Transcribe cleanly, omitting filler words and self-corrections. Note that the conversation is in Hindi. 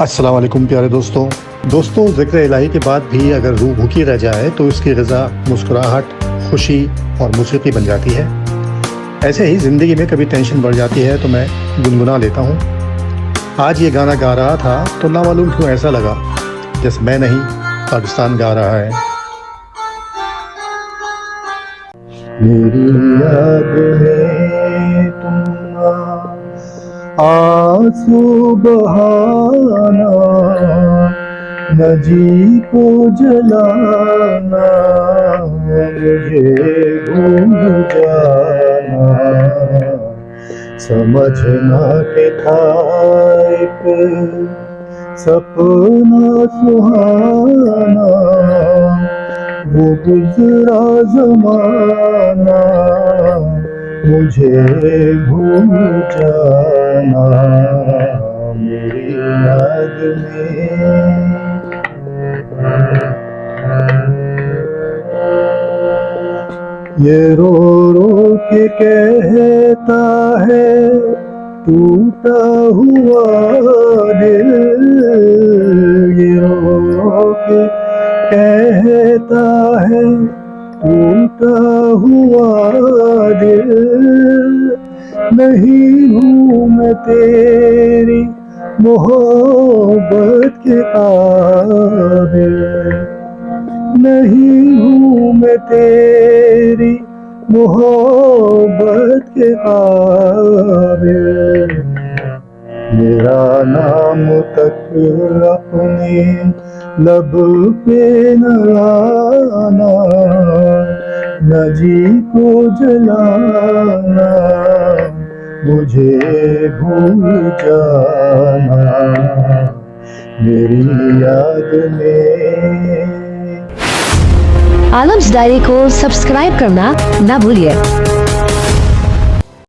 अस्सलाम वालेकुम प्यारे दोस्तों ज़िक्र इलाही के बाद भी अगर रूह भूखी रह जाए तो इसकी ग़िज़ा मुस्कुराहट, खुशी और मौसीक़ी बन जाती है। ऐसे ही ज़िंदगी में कभी टेंशन बढ़ जाती है तो मैं गुनगुना लेता हूँ। आज ये गाना गा रहा था तो नामालूम क्यों ऐसा लगा जैसे मैं नहीं पाकिस्तान गा रहा है। मेरी याद है तुम आंसू बहाना, न जी को जलाना, मुझे भूल जाना। समझना के था एक सपना सुहाना, वो गुजरा जमाना, मुझे भूल जाना। मेरी याद में ये रो रो के कहता है टूटा हुआ दिल, ये रो रो के कहता है टूटा हुआ दिल। नहीं हूँ मैं तेरी मोहब्बत के काबिल, नहीं हूँ मैं तेरी मोहब्बत के काबिल। मेरा नाम तक अपने लब पे न लाना, न जी को जलाना, मुझे भूल जाना। मेरी याद में आलम्स डायरी को सब्सक्राइब करना ना भूलिए।